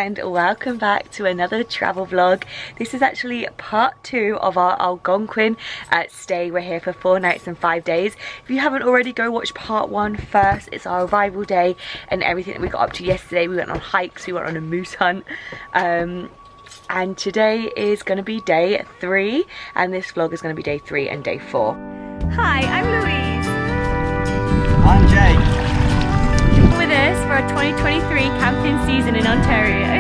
and welcome back to another travel vlog. This is actually part 2 of our Algonquin stay. We're here for 4 nights and 5 days. If you haven't already, go watch part 1 first. It's our arrival day and everything that we got up to yesterday. We went on hikes, we went on a moose hunt, and today is going to be day 3, and this vlog is going to be day 3 and day 4. Hi, I'm Louise. I'm Jake. With us for our 2023 camping season in Ontario.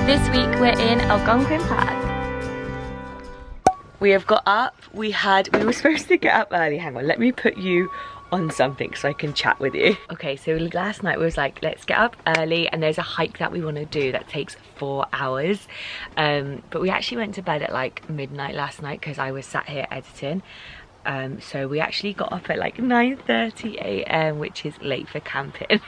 This week we're in Algonquin Park. We have got up, we were supposed to get up early. Hang on, let me put you on something so I can chat with you. Okay, so last night we was like, let's get up early, and there's a hike that we want to do that takes 4 hours. But we actually went to bed at like midnight last night because I was sat here editing. So we actually got up at like 9:30 AM, which is late for camping.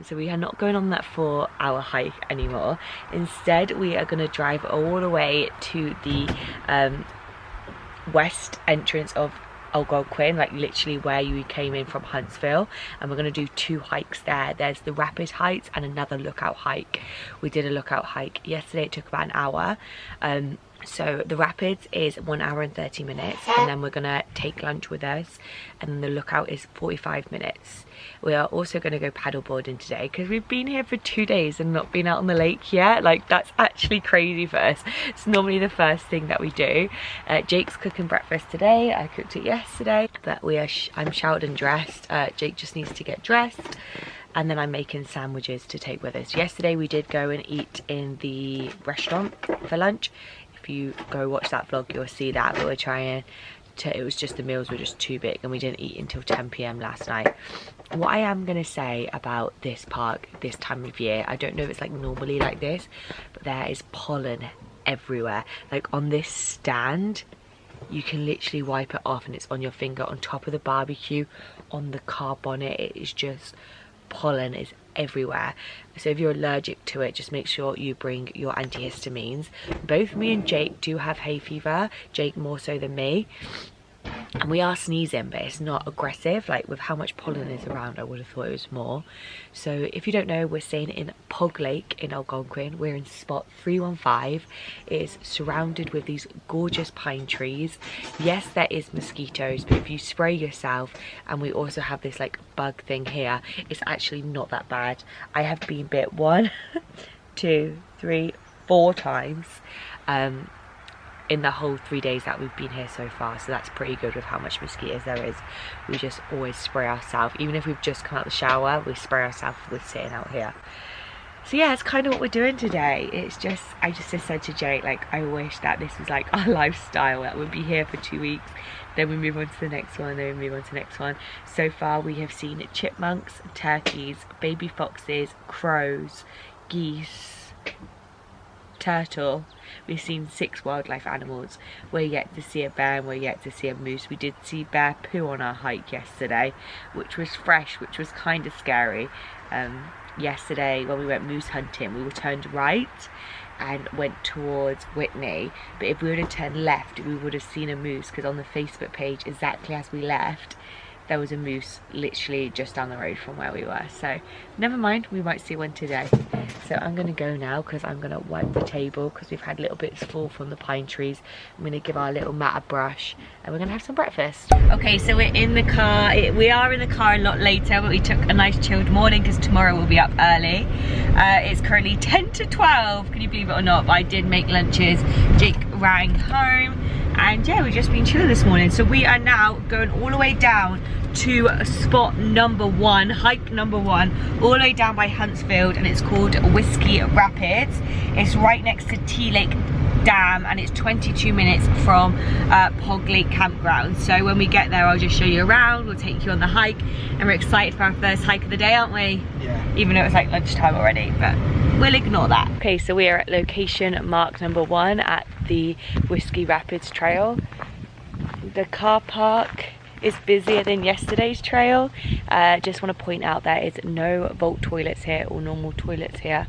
So we are not going on that 4-hour hike anymore. Instead, we are going to drive all the way to the west entrance of Algonquin, like literally where you came in from Huntsville, and we're going to do 2 hikes there. There's the Rapid Heights and another lookout hike. We did a lookout hike yesterday, it took about an hour. So the Rapids is 1 hour and 30 minutes, and then we're gonna take lunch with us, and the lookout is 45 minutes. We are also gonna go paddleboarding today because we've been here for 2 days and not been out on the lake yet. Like, that's actually crazy for us. It's normally the first thing that we do. Jake's cooking breakfast today. I cooked it yesterday, but I'm showered and dressed. Jake just needs to get dressed, and then I'm making sandwiches to take with us. Yesterday we did go and eat in the restaurant for lunch. If you go watch that vlog, you'll see that. But we're trying to, it was just the meals were just too big and we didn't eat until 10 PM last night. What I am going to say about this park this time of year, I don't know if it's like normally like this, but there is pollen everywhere. Like on this stand, you can literally wipe it off and it's on your finger, on top of the barbecue, on the car bonnet. It is just, pollen is everywhere. So if you're allergic to it, just make sure you bring your antihistamines. Both me and Jake do have hay fever, Jake more so than me, and we are sneezing, but it's not aggressive. Like with how much pollen is around, I would have thought it was more. So if you don't know, we're staying in Pog Lake in Algonquin. We're in spot 315. It is surrounded with these gorgeous pine trees. Yes, there is mosquitoes, but if you spray yourself, and we also have this like bug thing here, it's actually not that bad. I have been bit 1, 2, 3, 4 times in the whole 3 days that we've been here so far, so that's pretty good with how much mosquitoes there is. We just always spray ourselves. Even if we've just come out the shower, we spray ourselves with sitting out here. So yeah, it's kind of what we're doing today. It's just, I just said to Jake, like, I wish that this was like our lifestyle, that we'd be here for 2 weeks, then we move on to the next one, then we move on to the next one. So far we have seen chipmunks, turkeys, baby foxes, crows, geese, turtle. We've seen 6 wildlife animals. We're yet to see a bear and we're yet to see a moose. We did see bear poo on our hike yesterday, which was fresh, which was kind of scary. Yesterday when we went moose hunting, we were turned right and went towards Whitney, but if we would have turned left, we would have seen a moose, because on the Facebook page, exactly as we left, there was a moose literally just down the road from where we were. So never mind, we might see one today. So I'm gonna go now because I'm gonna wipe the table because we've had little bits fall from the pine trees. I'm gonna give our little mat a brush and we're gonna have some breakfast. Okay, so we're in the car. We are in the car a lot later, but we took a nice chilled morning because tomorrow we'll be up early. It's currently 10 to 12, can you believe it or not? But I did make lunches. Jake rang home. And yeah, we've just been chilling this morning. So we are now going all the way down to spot number 1, hike number 1, all the way down by Huntsville, and it's called Whiskey Rapids. It's right next to Tea Lake Dam, and it's 22 minutes from Pog Lake Campground. So when we get there, I'll just show you around, we'll take you on the hike, and we're excited for our first hike of the day, aren't we? Yeah. Even though it's like lunchtime already, but we'll ignore that. Okay, so we are at location mark number 1 at the Whiskey Rapids Trail. The car park is busier than yesterday's trail. Just want to point out there is no vault toilets here or normal toilets here.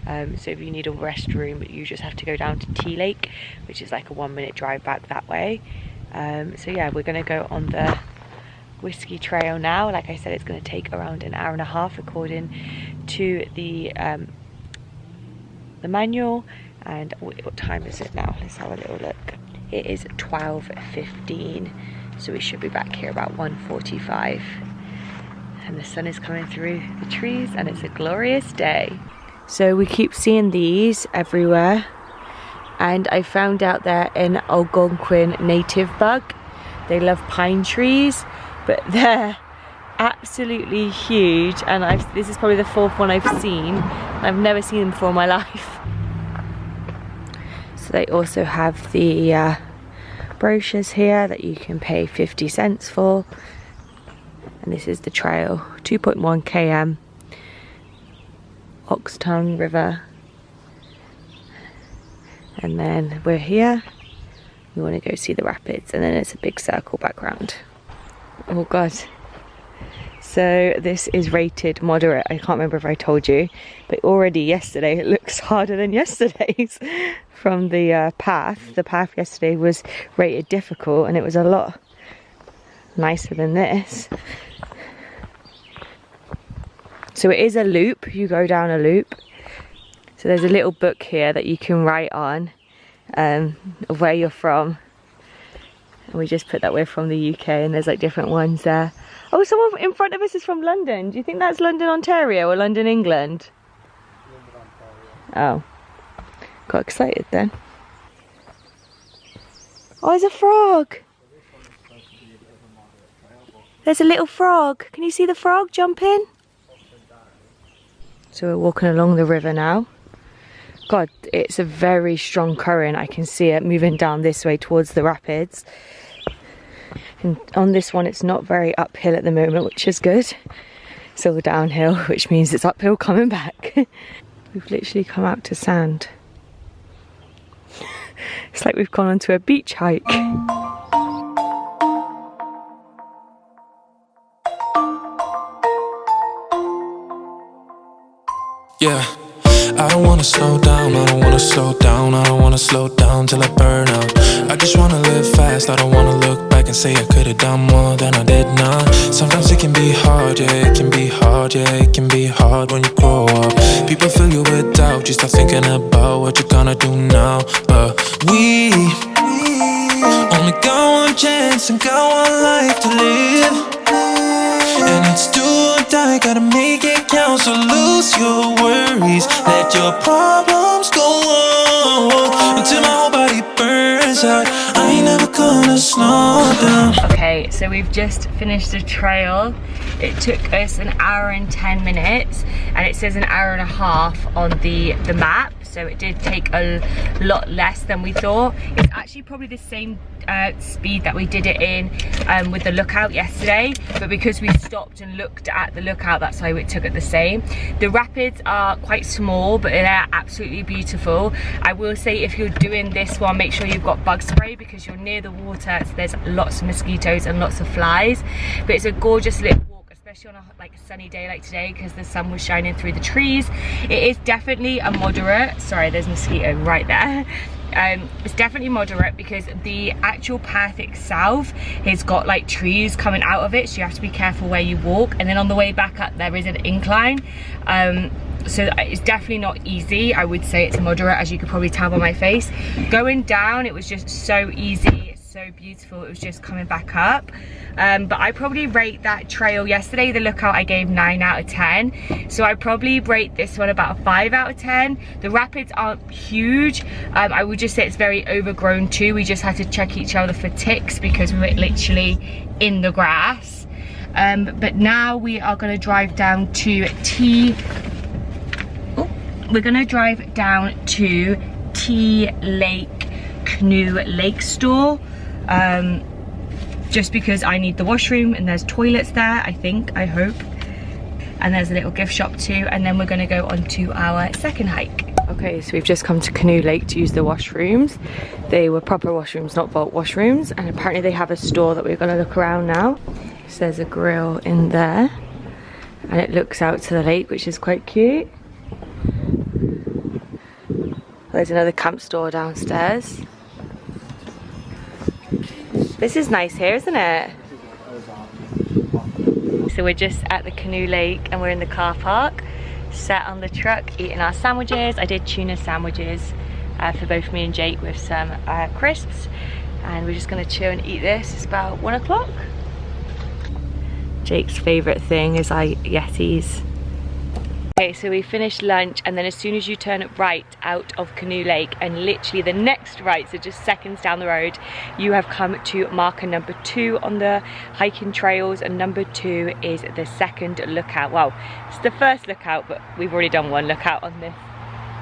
So if you need a restroom, you just have to go down to Tea Lake, which is like a 1-minute drive back that way. So yeah, we're going to go on the Whiskey Trail now. Like I said, it's going to take around an hour and a half according to the manual. And what time is it now? Let's have a little look. It is 12:15, so we should be back here about 1:45. And the sun is coming through the trees and it's a glorious day. So we keep seeing these everywhere, and I found out they're an Algonquin native bug. They love pine trees, but they're absolutely huge, and this is probably the 4th one I've seen. I've never seen them before in my life. So they also have the brochures here that you can pay 50 cents for, and this is the trail, 2.1 km. Oxtongue River, and then we're here. We want to go see the rapids, and then it's a big circle background. Oh god. So this is rated moderate. I can't remember if I told you, but already yesterday it looks harder than yesterday's from the path. The path yesterday was rated difficult, and it was a lot nicer than this. So it is a loop, you go down a loop. So there's a little book here that you can write on of where you're from. And we just put that we're from the UK, and there's like different ones there. Oh, someone in front of us is from London. Do you think that's London, Ontario or London, England? London, Ontario. Oh, got excited then. Oh, there's a frog. There's a little frog. Can you see the frog jumping? So we're walking along the river now. God, it's a very strong current. I can see it moving down this way towards the rapids. And on this one, it's not very uphill at the moment, which is good. It's all downhill, which means it's uphill coming back. We've literally come out to sand. It's like we've gone onto a beach hike. Yeah, I don't wanna slow down, I don't wanna slow down, I don't wanna slow down till I burn out. I just wanna live fast, I don't wanna look back and say I could've done more than I did now. Sometimes it can be hard, yeah, it can be hard, yeah, it can be hard when you grow up. People fill you with doubt, you start thinking about what you're gonna do now. But we only got one chance and got one life to live. And it's do or die, gotta make it count. So lose your worries, let your problems go on until my whole body burns out. I ain't never gonna slow down. Okay, so we've just finished the trail. It took us an hour and 10 minutes, and it says an hour and a half on the map. So it did take a lot less than we thought. It's actually probably the same speed that we did it in with the lookout yesterday, but because we stopped and looked at the lookout, that's why it took it the same. The rapids are quite small, but they're absolutely beautiful. I will say, if you're doing this one, make sure you've got bug spray, because you're near the water, so there's lots of mosquitoes and lots of flies. But it's a gorgeous little walk, especially on a sunny day like today, because the sun was shining through the trees. It is definitely a moderate, sorry, there's a mosquito right there. It's definitely moderate because the actual path itself has got like trees coming out of it, so you have to be careful where you walk. And then on the way back up there is an incline, so it's definitely not easy. I would say it's moderate, as you could probably tell by my face. Going down, it was just so easy, it's so beautiful. It was just coming back up. But I probably rate that trail yesterday, the lookout, I gave 9 out of 10. So I probably rate this one about a 5 out of 10. The rapids aren't huge. I would just say it's very overgrown too. We just had to check each other for ticks because we were literally in the grass. But now we are going to drive down to Tea Lake Canoe Lake Store. Just because I need the washroom, and there's toilets there, I hope. And there's a little gift shop too, and then we're gonna go on to our second hike. Okay, so we've just come to Canoe Lake to use the washrooms. They were proper washrooms, not vault washrooms, and apparently they have a store that we're going to look around now. So there's a grill in there, and it looks out to the lake, which is quite cute. There's another camp store downstairs. This is nice here, isn't it? So we're just at the Canoe Lake and we're in the car park, sat on the truck eating our sandwiches. I did tuna sandwiches for both me and Jake with some crisps, and we're just gonna chill and eat this. It's about 1 o'clock. Jake's favourite thing is Yetis. Okay, so we finished lunch, and then as soon as you turn right out of Canoe Lake and literally the next right, so just seconds down the road, you have come to marker number 2 on the hiking trails, and number 2 is the second lookout. Well, it's the first lookout, but we've already done one lookout on this.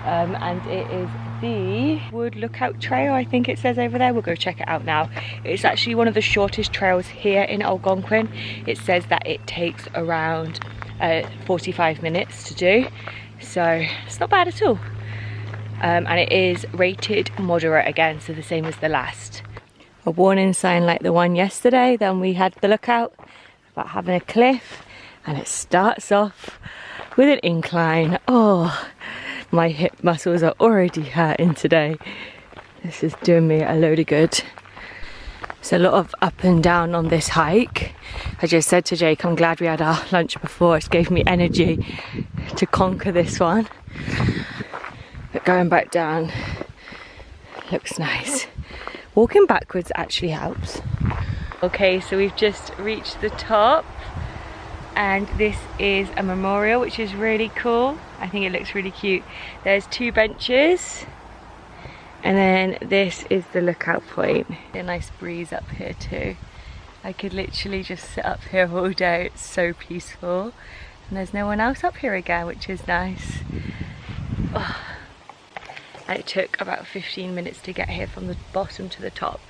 And it is the Wood Lookout Trail, I think it says over there. We'll go check it out now. It's actually one of the shortest trails here in Algonquin. It says that it takes around 45 minutes to do, so it's not bad at all. And it is rated moderate again, so the same as the last. A warning sign like the one yesterday. Then we had the lookout about having a cliff, and it starts off with an incline. Oh, my hip muscles are already hurting today. This is doing me a load of good. There's a lot of up and down on this hike. I just said to Jake, I'm glad we had our lunch before. It gave me energy to conquer this one. But going back down looks nice. Walking backwards actually helps. Okay, so we've just reached the top, and this is a memorial, which is really cool. I think it looks really cute. There's 2 benches. And then this is the lookout point. A nice breeze up here too. I could literally just sit up here all day. It's so peaceful. And there's no one else up here again, which is nice. Oh. And it took about 15 minutes to get here from the bottom to the top.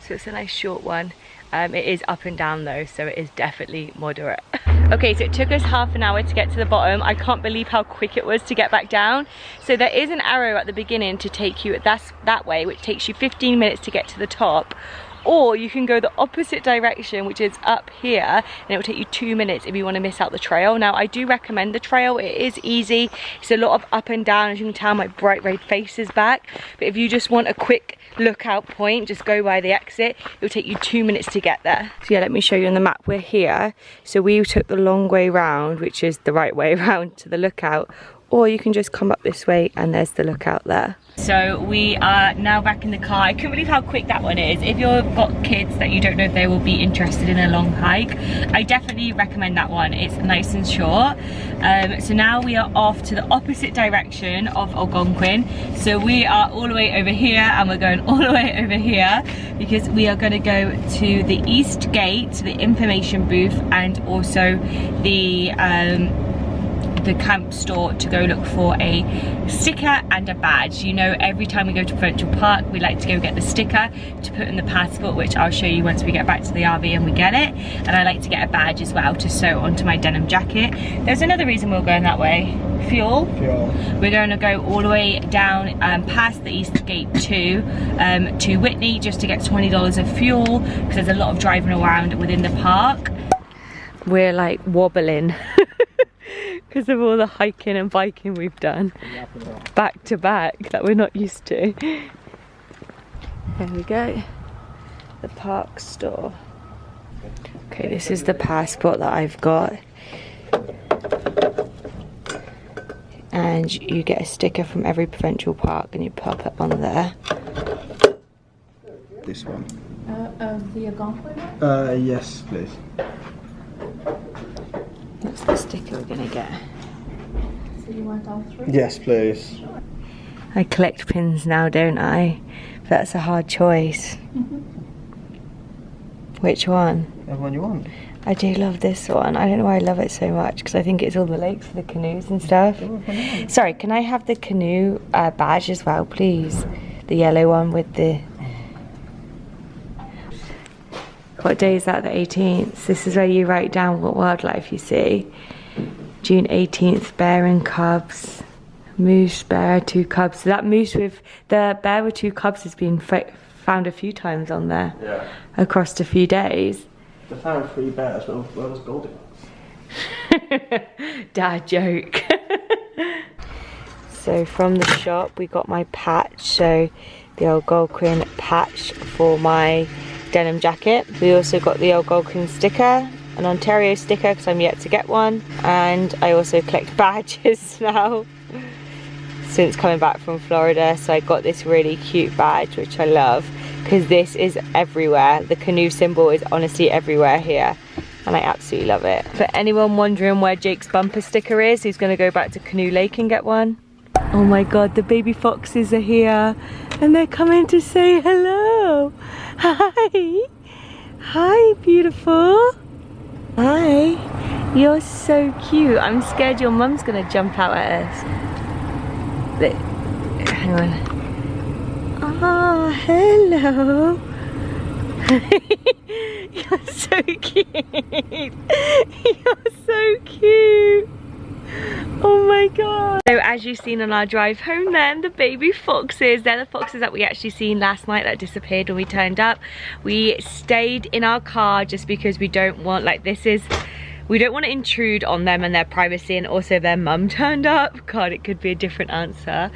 So it's a nice short one. It is up and down though, so it is definitely moderate. Okay, so it took us half an hour to get to the bottom. I can't believe how quick it was to get back down. So there is an arrow at the beginning to take you that way, which takes you 15 minutes to get to the top. Or you can go the opposite direction, which is up here, and it will take you 2 minutes if you want to miss out the trail. Now, I do recommend the trail. It is easy. It's a lot of up and down. As you can tell, my bright red face is back. But if you just want a quick lookout point, just go by the exit. It will take you 2 minutes to get there. So yeah, let me show you on the map. We're here. So we took the long way round, which is the right way around to the lookout. Or you can just come up this way and there's the lookout there. So we are now back in the car. I couldn't believe how quick that one is. If you've got kids that you don't know if they will be interested in a long hike, I definitely recommend that one. It's nice and short. So now we are off to the opposite direction of Algonquin. So we are all the way over here and we're going all the way over here because we are going to go to the East Gate, to the information booth, and also the camp store to go look for a sticker and a badge. You know, every time we go to Provincial Park, we like to go get the sticker to put in the passport, which I'll show you once we get back to the RV and we get it. And I like to get a badge as well to sew onto my denim jacket. There's another reason we're going that way. Fuel. We're going to go all the way down past the East Gate to Whitney just to get $20 of fuel, because there's a lot of driving around within the park. We're like wobbling because of all the hiking and biking we've done back to back that we're not used to. There we go, the park store. Okay, this is the passport that I've got, and you get a sticker from every provincial park and you pop it on there. This one. The Algonquin? Yes, please. That's the sticker we're gonna get. So you want all 3? Yes, please. I collect pins now, don't I? But that's a hard choice. Which one? Whichever one you want. I do love this one. I don't know why I love it so much, because I think it's all the lakes for the canoes and stuff. Sorry, can I have the canoe badge as well, please? The yellow one with the... What day is that? The 18th. This is where you write down what wildlife you see. June 18th, bear and cubs. Moose, bear, 2 cubs. So that moose with the bear with 2 cubs has been found a few times on there. Yeah. Across a few days. They found 3 bears. Where was Goldilocks? Dad joke. So from the shop we got my patch, so the Algonquin patch for my denim jacket. We also got the Algonquin sticker, an Ontario sticker because I'm yet to get one, and I also collect badges now since coming back from Florida. So I got this really cute badge which I love because this is everywhere. The canoe symbol is honestly everywhere here and I absolutely love it. For anyone wondering where Jake's bumper sticker is, he's going to go back to Canoe Lake and get one. Oh my god, the baby foxes are here and they're coming to say hello. Hi. Hi, beautiful. Hi. You're so cute. I'm scared your mum's going to jump out at us. Hang on. Ah, hello. You're so cute. You're so cute. Oh my god. So as you've seen on our drive home then, the baby foxes, they're the foxes that we actually seen last night that disappeared when we turned up. We stayed in our car just because we don't want, like, we don't want to intrude on them and their privacy, and also their mum turned up. God, it could be a different answer.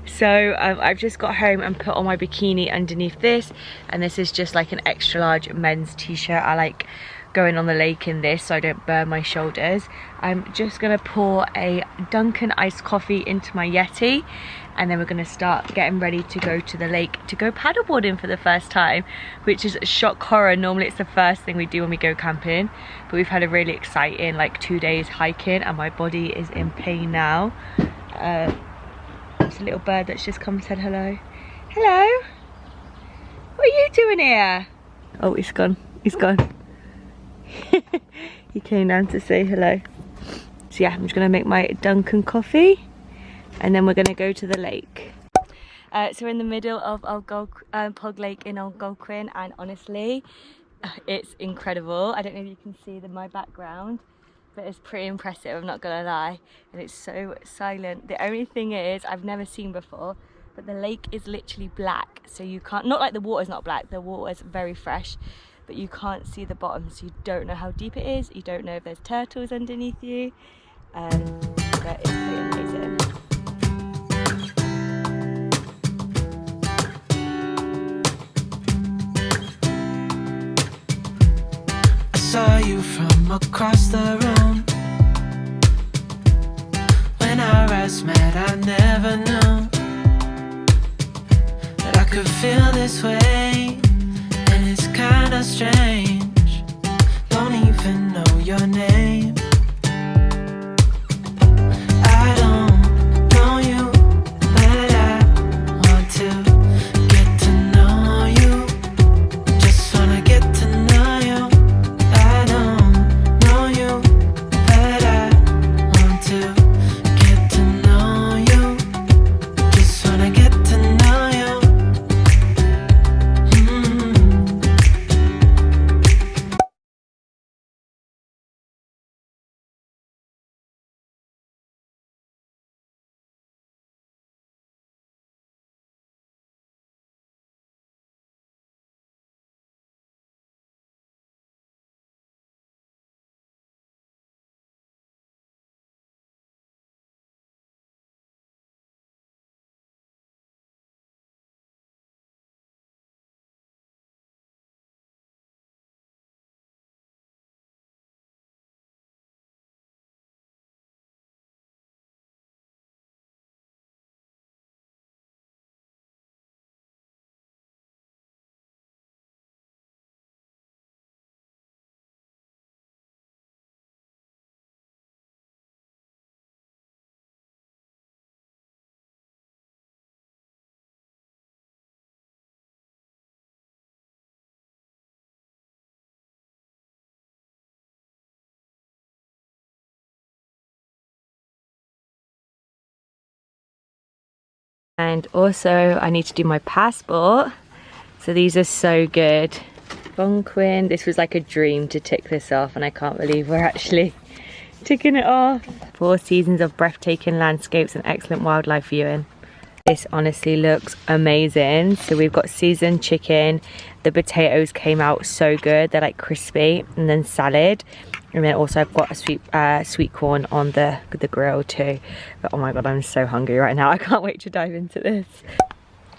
So I've just got home and put on my bikini underneath this, and this is just like an extra large men's t-shirt. I like going on the lake in this so I don't burn my shoulders. I'm just gonna pour a Dunkin' iced coffee into my Yeti, and then we're gonna start getting ready to go to the lake to go paddleboarding for the first time, which is a shock horror. Normally it's the first thing we do when we go camping, but we've had a really exciting like 2 days hiking and my body is in pain now. There's a little bird that's just come and said hello. Hello? What are you doing here? Oh, he's gone. He's gone. He came down to say hello. So yeah, I'm just gonna make my Dunkin' coffee and then we're gonna go to the lake. So we're in the middle of Pog Lake in Algonquin, and honestly, it's incredible. I don't know if you can see my background, but it's pretty impressive, I'm not gonna lie. And it's so silent. The only thing is, I've never seen before, but the lake is literally black. So you can't, not like the water's not black, the water is very fresh, but you can't see the bottom, so you don't know how deep it is. You don't know if there's turtles underneath you. But it's pretty amazing. I saw you from across the room. When our eyes met, I never knew that I could feel this way. And it's kinda strange, don't even know your name. I don't know you, but I want to get to know you. Just wanna get to know you. I don't know you, but I want to get to know you. Just wanna get to know you. And also I need to do my passport. So these are so good. Algonquin, this was like a dream to tick this off, and I can't believe we're actually Ticking it off. 4 seasons of breathtaking landscapes and excellent wildlife viewing. This honestly looks amazing. So we've got seasoned chicken. The potatoes came out so good. They're like crispy. And then salad. And then also I've got a sweet corn on the grill too. But oh my god, I'm so hungry right now. I can't wait to dive into this.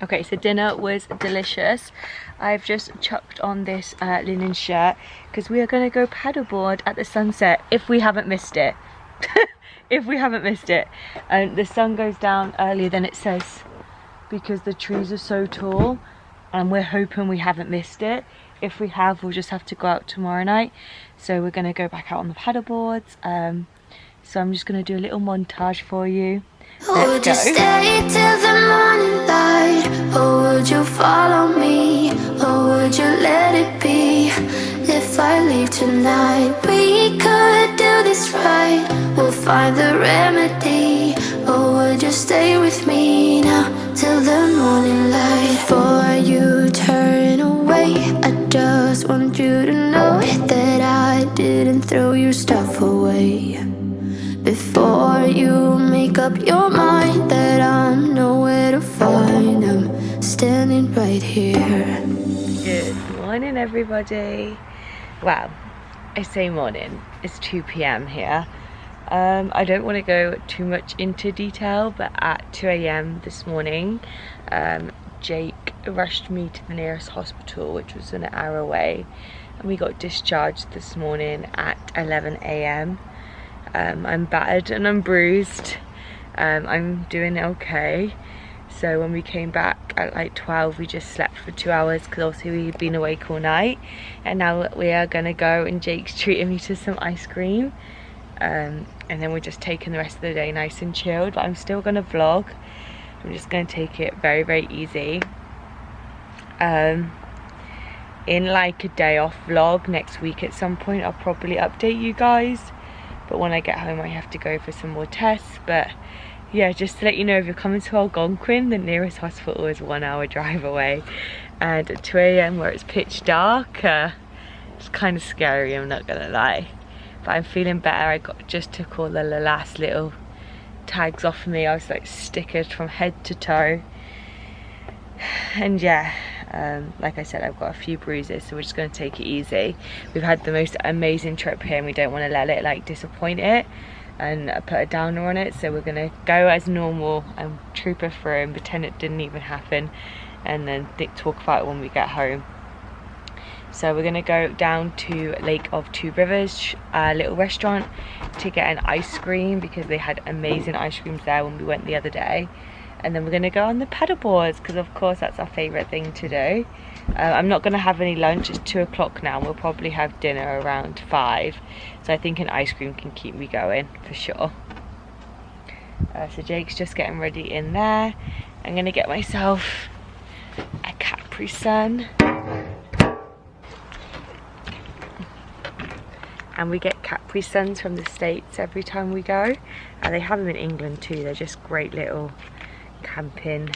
Okay, so dinner was delicious. I've just chucked on this linen shirt because we are going to go paddleboard at the sunset if we haven't missed it. If we haven't missed it. And the sun goes down earlier than it says because the trees are so tall, and we're hoping we haven't missed it. If we have, we'll just have to go out tomorrow night. So we're going to go back out on the paddleboards. So I'm just going to do a little montage for you. Would you stay till the morning light, or would you follow me, or would you let it be? If I leave tonight, we could do this right. We'll find the remedy, or would you stay with me now till the morning light? Before you turn away, I just want you to know that I didn't throw your stuff away. Before you make up your mind that I'm nowhere to find, I'm standing right here. Good morning, everybody. Well, I say morning, it's 2 p.m. here. I don't want to go too much into detail, but at 2 a.m. this morning, Jake rushed me to the nearest hospital, which was an hour away, and we got discharged this morning at 11 a.m. I'm battered and I'm bruised. I'm doing okay. So when we came back at like 12, we just slept for 2 hours because obviously we'd been awake all night. And now we are gonna go, and Jake's treating me to some ice cream. And then we're just taking the rest of the day nice and chilled. But I'm still gonna vlog. I'm just gonna take it very, very easy. In like a day off vlog next week at some point, I'll probably update you guys. But when I get home, I have to go for some more tests. But yeah, just to let you know, if you're coming to Algonquin, the nearest hospital is 1 hour drive away. And at 2 a.m. where it's pitch dark, it's kind of scary, I'm not gonna lie. But I'm feeling better. I just took all the last little tags off me. I was like stickered from head to toe. And yeah, like I said, I've got a few bruises, so we're just going to take it easy. We've had the most amazing trip here, and we don't want to let it like disappoint it and put a downer on it. So we're going to go as normal and trooper through and pretend it didn't even happen, and then talk about it when we get home. So we're going to go down to Lake of Two Rivers, a little restaurant, to get an ice cream because they had amazing ice creams there when we went the other day. And then we're going to go on the paddleboards because of course that's our favourite thing to do. I'm not going to have any lunch. It's 2 o'clock now. We'll probably have dinner around 5. So I think an ice cream can keep me going for sure. So Jake's just getting ready in there. I'm going to get myself a Capri Sun. And we get Capri Suns from the States every time we go. They have them in England too. They're just great little camping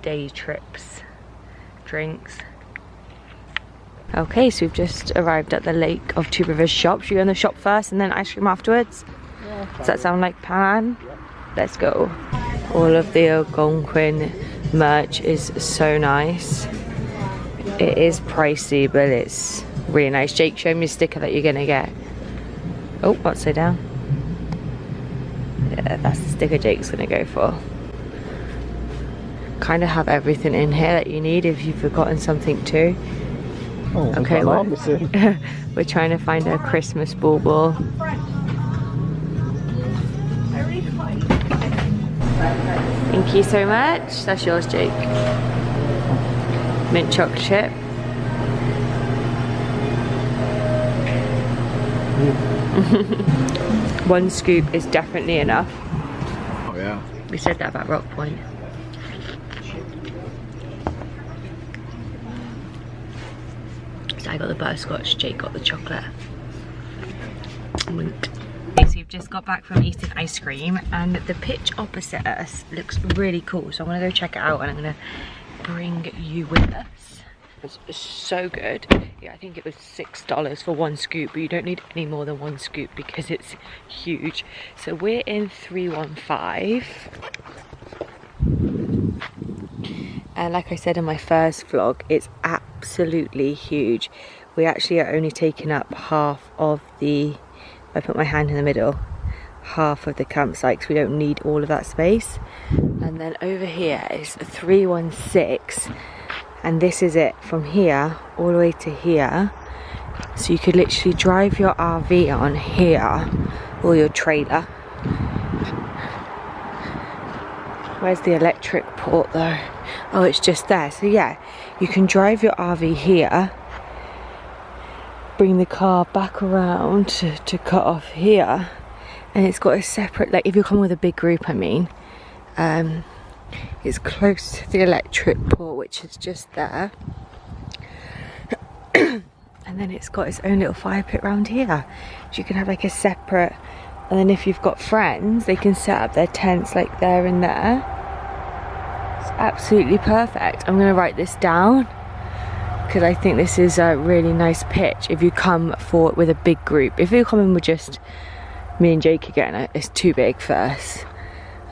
day trips drinks. Okay, so we've just arrived at the Lake of Two Rivers shop. Should we go in the shop first and then ice cream afterwards? Yeah, does that sound like plan? Yeah. Let's go. All of the Algonquin merch is so nice. It is pricey, but it's really nice. Jake, show me a sticker that you're gonna get. Oh, upside down. Yeah, that's the sticker Jake's gonna go for. Kind of have everything in here that you need if you've forgotten something too. Oh, okay, we're trying to find a Christmas bauble. Thank you so much. That's yours, Jake. Mint chocolate chip. One scoop is definitely enough. Oh yeah. We said that about Rock Point. So I got the butterscotch, Jake got the chocolate. Wink. Okay, so we've just got back from eating ice cream, and the pitch opposite us looks really cool. So I'm gonna go check it out, and I'm gonna bring you with us. It's so good. Yeah, I think it was $6 for one scoop, but you don't need any more than one scoop because it's huge. So we're in 315. And like I said in my first vlog, it's absolutely huge. We actually are only taking up half of the, I put my hand in the middle, half of the campsite because we don't need all of that space. And then over here is 316, and this is it from here all the way to here. So you could literally drive your RV on here or your trailer. Where's the electric port though? Oh, it's just there. So yeah, you can drive your RV here, bring the car back around to cut off here, and it's got a separate, like if you come with a big group, I mean, it's close to the electric port, which is just there. And then it's got its own little fire pit around here, so you can have like a separate, and then if you've got friends, they can set up their tents like there and there. It's absolutely perfect. I'm gonna write this down because I think this is a really nice pitch if you come for with a big group. If you're coming with just me and Jake again, it's too big for us.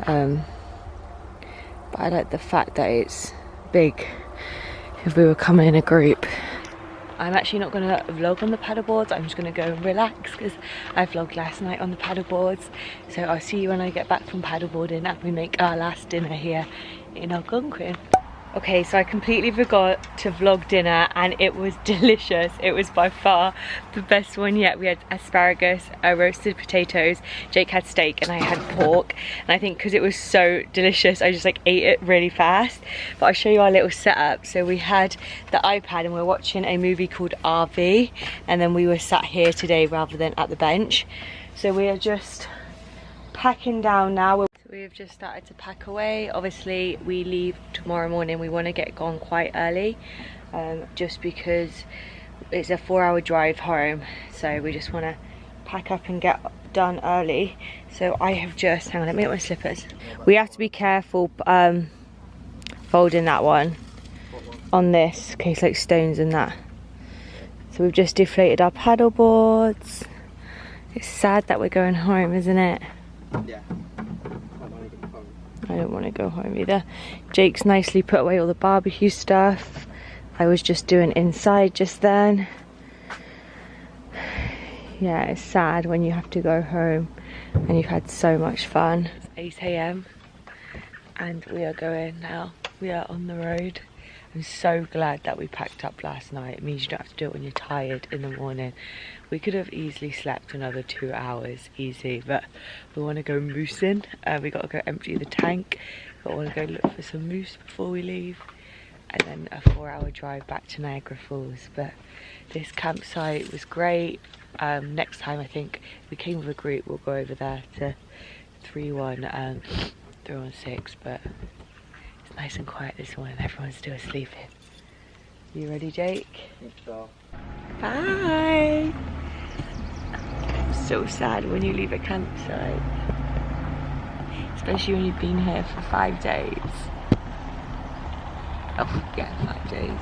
But I like the fact that it's big if we were coming in a group. I'm actually not going to vlog on the paddleboards. I'm just going to go and relax because I vlogged last night on the paddleboards. So I'll see you when I get back from paddleboarding and we make our last dinner here in Algonquin. Okay, so I completely forgot to vlog dinner and it was delicious. It was by far the best one yet. We had asparagus, roasted potatoes, Jake had steak and I had pork. And I think because it was so delicious, I just like ate it really fast. But I'll show you our little setup. So we had the iPad and we're watching a movie called RV. And then we were sat here today rather than at the bench. So we are just packing down now. We've just started to pack away. Obviously we leave tomorrow morning. We want to get gone quite early just because it's a 4-hour drive home, so we just want to pack up and get done early. So I have just, hang on, let me get my slippers. We have to be careful folding that one on this in case like stones and that. So we've just deflated our paddle boards. It's sad that we're going home, isn't it? Yeah. I don't want to go home either. Jake's nicely put away all the barbecue stuff. I was just doing inside just then. Yeah, it's sad when you have to go home and you've had so much fun. It's 8 AM and we are going now. We are on the road. I'm so glad that we packed up last night. It means you don't have to do it when you're tired in the morning. We could have easily slept another 2 hours, easy, but we want to go moosing. We got to go empty the tank. We want to go look for some moose before we leave. And then a 4-hour drive back to Niagara Falls. But this campsite was great. Next time, I think, we came with a group, we'll go over there to 316, but it's nice and quiet this morning. Everyone's still sleeping. You ready, Jake? So. Bye! It's so sad when you leave a campsite. Especially when you've been here for 5 days. Oh, yeah, 5 days.